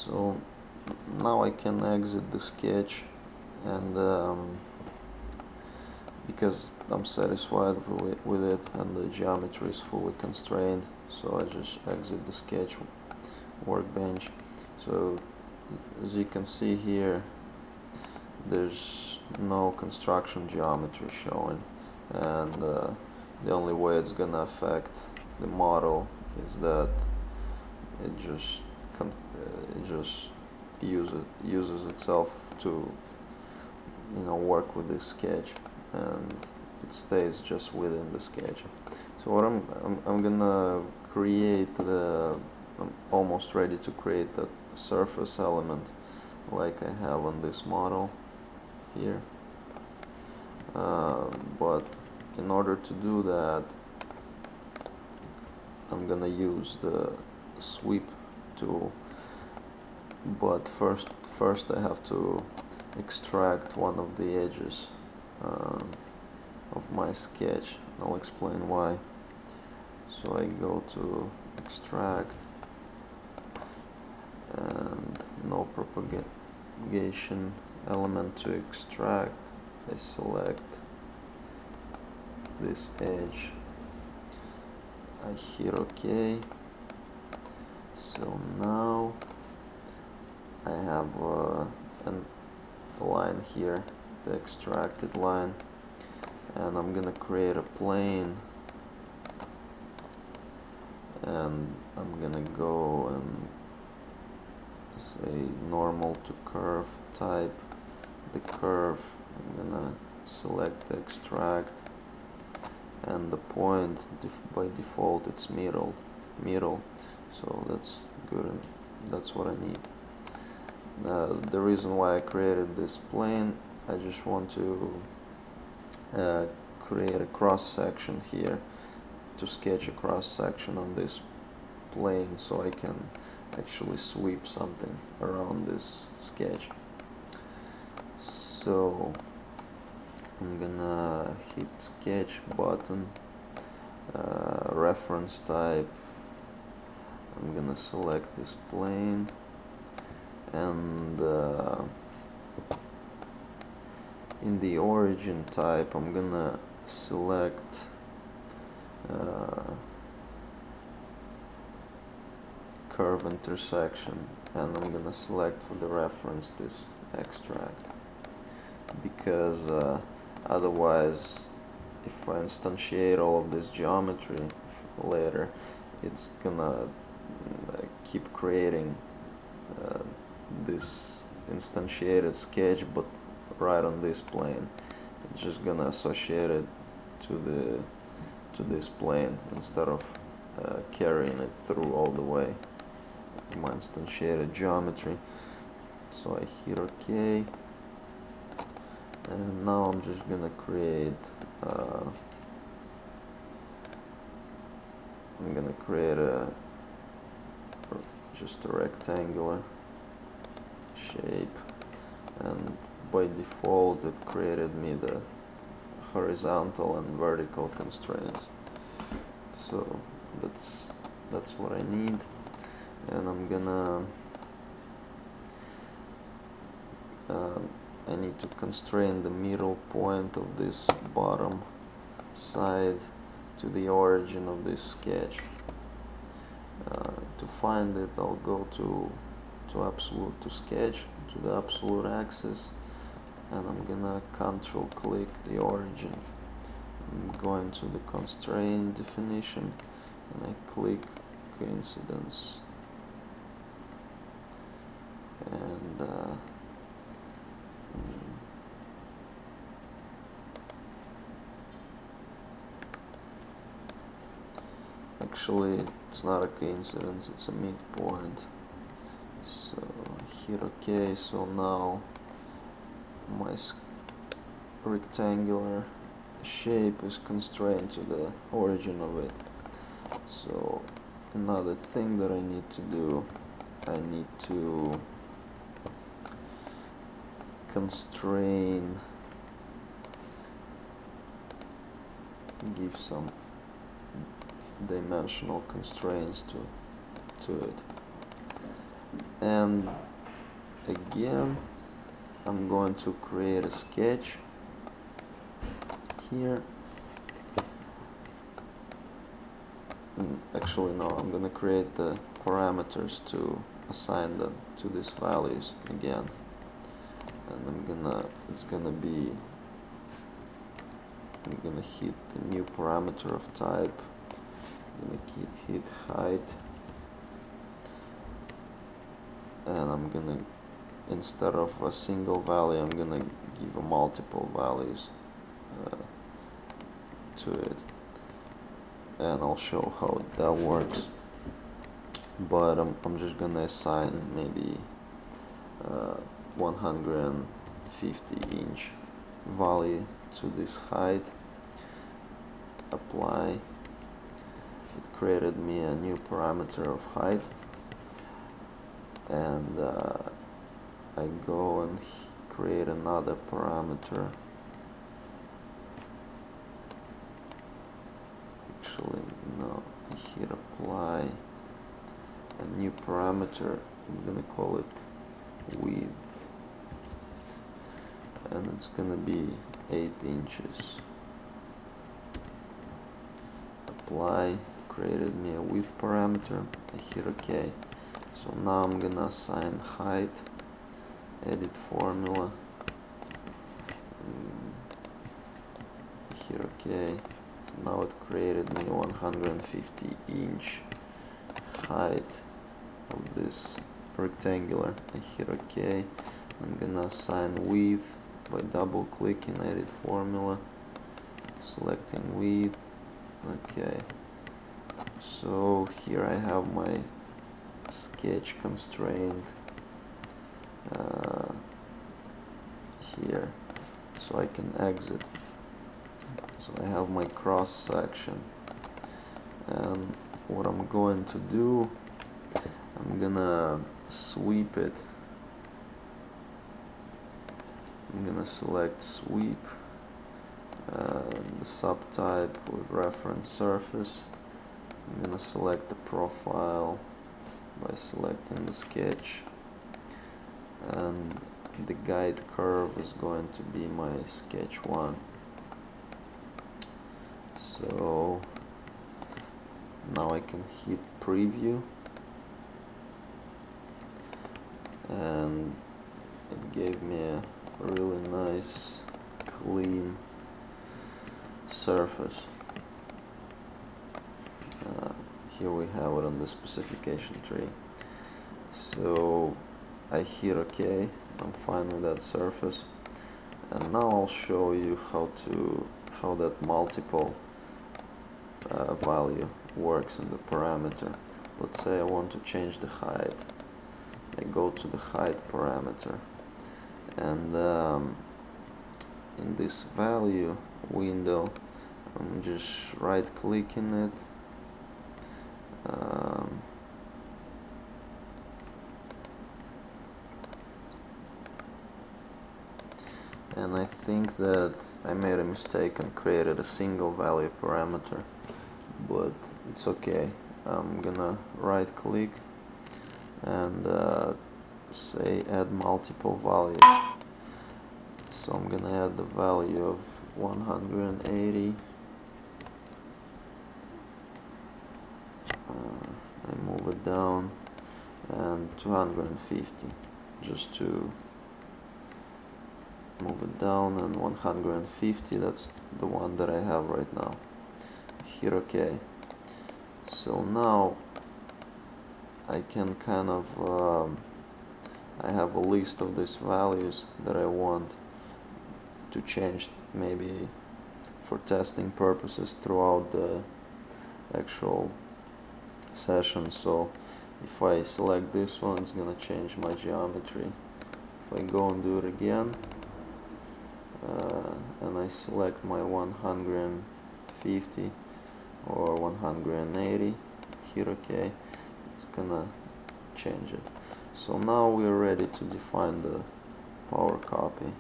So now I can exit the sketch, and because I'm satisfied with it and the geometry is fully constrained, so I just exit the sketch workbench. So as you can see here, there's no construction geometry showing, and the only way it's gonna affect the model is that it just uses itself to work with this sketch, and it stays just within the sketch. So what I'm gonna create I'm almost ready to create the surface element like I have on this model here, but in order to do that, I'm gonna use the sweep tool, but first I have to extract one of the edges of my sketch. I'll explain why. So I go to extract, and no propagation element to extract. I select this edge, I hit OK. So now I have a line here, the extracted line, and I'm gonna create a plane, and I'm gonna go and say normal to curve type. The curve, I'm gonna select the extract, and the point by default it's middle, so that's good, and that's what I need. The reason why I created this plane, I just want to create a cross section here, to sketch a cross section on this plane, so I can actually sweep something around this sketch. So I'm gonna hit sketch button, reference type, I'm gonna select this plane, and in the origin type I'm gonna select curve intersection, and I'm gonna select for the reference this extract, because otherwise if I instantiate all of this geometry later, it's gonna keep creating this instantiated sketch, but right on this plane. It's just gonna associate it to this plane instead of carrying it through all the way my instantiated geometry. So I hit OK, and now I'm just gonna create just a rectangular shape, and by default it created me the horizontal and vertical constraints. So that's what I need, and I'm gonna I need to constrain the middle point of this bottom side to the origin of this sketch. To find it, I'll go to absolute, to sketch, to the absolute axis, and I'm gonna control click the origin. I'm going to the constraint definition, and I click coincidence, and actually it's not a coincidence, it's a midpoint. So hit OK. So now my rectangular shape is constrained to the origin of it. So another thing that I need to do, I need to constrain, give some dimensional constraints to it. And again, I'm going to create a sketch here. Actually, no, I'm gonna create the parameters to assign them to these values again. And I'm gonna hit the new parameter of type. I'm gonna hit height, and I'm gonna, instead of a single value, I'm gonna give a multiple values to it, and I'll show how that works. But I'm just gonna assign maybe 150-inch value to this height. Apply. It created me a new parameter of height, and I go and create another parameter. Actually, no, I hit apply. A new parameter, I'm gonna call it width, and it's gonna be 8 inches. Apply, created me a width parameter. I hit OK. So now I'm gonna assign height, edit formula, hit OK. So now it created me 150-inch height of this rectangular. I hit OK. I'm gonna assign width by double clicking, edit formula, selecting width. Okay, so here I have my sketch constraint here, so I can exit. So I have my cross section, and what I'm going to do, I'm gonna sweep it. I'm gonna select sweep, the subtype with reference surface. I'm gonna select the profile by selecting the sketch, and the guide curve is going to be my sketch 1. So now I can hit preview, and it gave me a really nice clean surface. Here we have it on the specification tree. So I hit OK. I'm fine with that surface, and now I'll show you how that multiple value works in the parameter. Let's say I want to change the height. I go to the height parameter, and in this value window, I'm just right clicking it, and I think that I made a mistake and created a single value parameter, but it's okay. I'm gonna right click and say add multiple values. So I'm gonna add the value of 180. I move it down, and 250, just to move it down, and 150, that's the one that I have right now. Hit OK. So now I can kind of I have a list of these values that I want to change, maybe for testing purposes throughout the actual session. So if I select this one, it's gonna change my geometry. If I go and do it again, and I select my 150 or 180, hit OK, it's gonna change it. So now we're ready to define the PowerCopy.